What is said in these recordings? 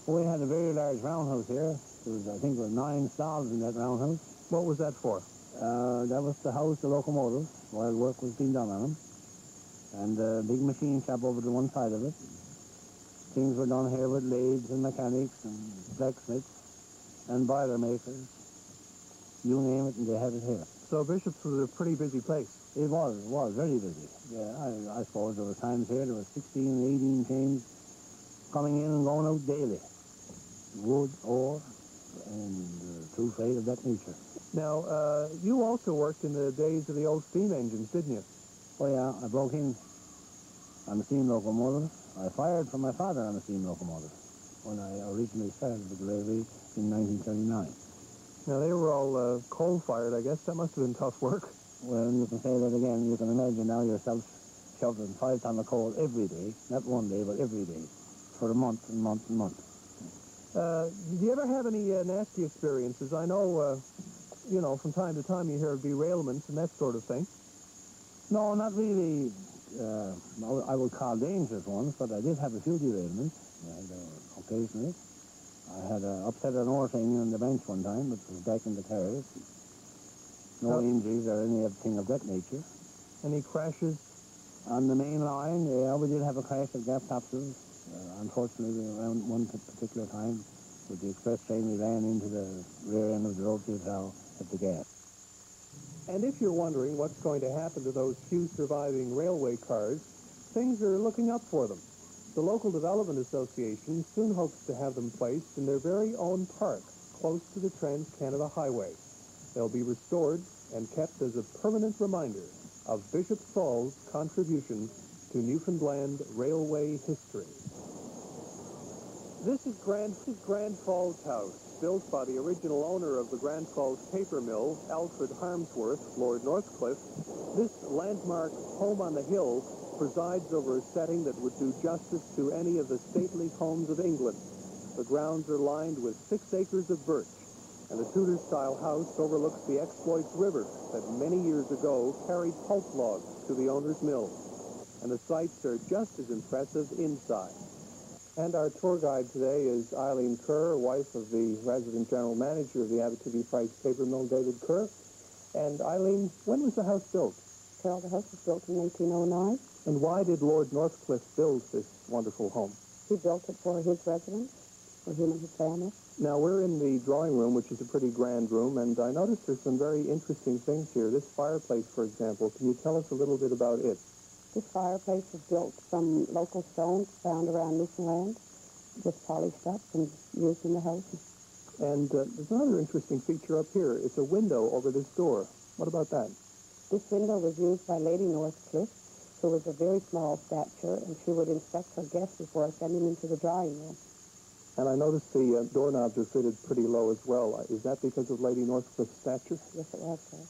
We had a very large roundhouse here. There was, I think, there were 9 stalls in that roundhouse. What was that for? That was to house the locomotive while work was being done on them. And a big machine shop over to one side of it. Things were done here with lathes and mechanics and blacksmiths and boiler makers. You name it, and they had it here. So Bishop's was a pretty busy place. It was very busy. Yeah, I suppose there were times here, there were 16, 18 trains coming in and going out daily. Wood, ore, and true freight of that nature. Now, you also worked in the days of the old steam engines, didn't you? Oh yeah, I broke in on a steam locomotive. I fired from my father on a steam locomotive when I originally started with the railway in 1939. Now, they were all coal-fired, I guess. That must have been tough work. Well, you can say that again. You can imagine now yourself shoveling 5 tons of coal every day, not one day, but every day, for a month and month and month. Did you ever have any nasty experiences? I know, you know, from time to time you hear of derailments and that sort of thing. No, not really. I would call dangerous ones, but I did have a few derailments occasionally. I had upset an ore thing on the bench one time, but it was back in the cars. No injuries or anything of that nature. Any crashes? On the main line, yeah, we did have a crash at Gap Topses. Unfortunately, around one particular time, with the express train, we ran into the rear end of the road tower at the gap. And if you're wondering what's going to happen to those few surviving railway cars, things are looking up for them. The local development association soon hopes to have them placed in their very own park, close to the Trans-Canada Highway. They'll be restored and kept as a permanent reminder of Bishop Saul's contribution to Newfoundland railway history. This is Grand Falls House, built by the original owner of the Grand Falls paper mill, Alfred Harmsworth, Lord Northcliffe. This landmark home on the hill presides over a setting that would do justice to any of the stately homes of England. The grounds are lined with 6 acres of birch, and the Tudor-style house overlooks the Exploits River that many years ago carried pulp logs to the owner's mill. And the sights are just as impressive inside. And our tour guide today is Eileen Kerr, wife of the resident general manager of the Abitibi Price paper mill, David Kerr. And Eileen, when was the house built? Well, the house was built in 1809. And why did Lord Northcliffe build this wonderful home? He built it for his residence, for him and his family. Now, we're in the drawing room, which is a pretty grand room, and I noticed there's some very interesting things here. This fireplace, for example, can you tell us a little bit about it? This fireplace was built from local stones found around Newfoundland, just polished up and used in the house. And there's another interesting feature up here. It's a window over this door. What about that? This window was used by Lady Northcliffe, who was a very small stature, and she would inspect her guests before sending them to the drawing room. And I noticed the doorknobs are fitted pretty low as well. Is that because of Lady Northcliffe's stature? Yes, it was, sir.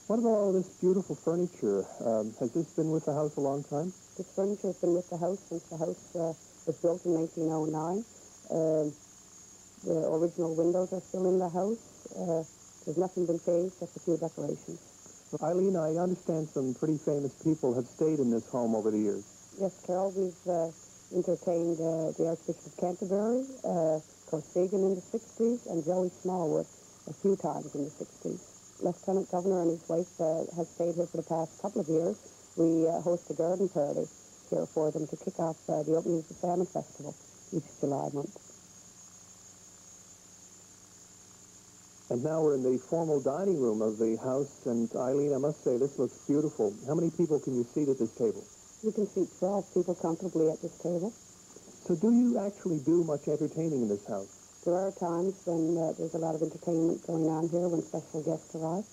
What about all this beautiful furniture? Has this been with the house a long time? This furniture has been with the house since the house was built in 1909. The original windows are still in the house. There's nothing been changed, just a few decorations. Eileen, I understand some pretty famous people have stayed in this home over the years. Yes, Carol, we've entertained the Archbishop of Canterbury, Costigan in the 60s, and Joey Smallwood a few times in the 60s. Lieutenant Governor and his wife have stayed here for the past couple of years. We host a garden party here for them to kick off the opening of the Salmon Festival each July month. And now we're in the formal dining room of the house, and Eileen, I must say, this looks beautiful. How many people can you seat at this table? You can seat 12 people comfortably at this table. So do you actually do much entertaining in this house? There are times when there's a lot of entertainment going on here when special guests arrive.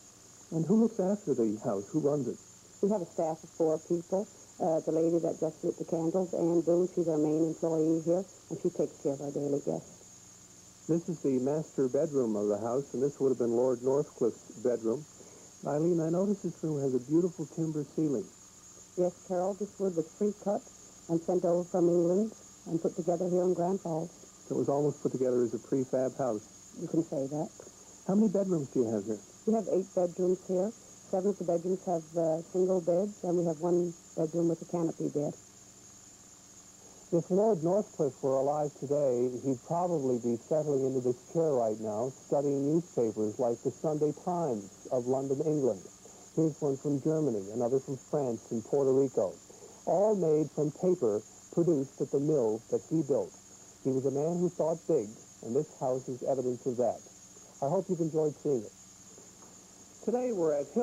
And who looks after the house? Who runs it? We have a staff of 4 people. The lady that just lit the candles, Anne Boone, she's our main employee here, and she takes care of our daily guests. This is the master bedroom of the house, and this would have been Lord Northcliffe's bedroom. Eileen, I notice this room has a beautiful timber ceiling. Yes, Carol, this wood was pre-cut and sent over from England and put together here in Grand Falls. So it was almost put together as a prefab house. You can say that. How many bedrooms do you have here? We have 8 bedrooms here. 7 of the bedrooms have single beds, and we have 1 bedroom with a canopy bed. If Lord Northcliffe were alive today, he'd probably be settling into this chair right now, studying newspapers like the Sunday Times of London, England. Here's one from Germany, another from France and Puerto Rico, all made from paper produced at the mill that he built. He was a man who thought big, and this house is evidence of that. I hope you've enjoyed seeing it. Today we're at Hill.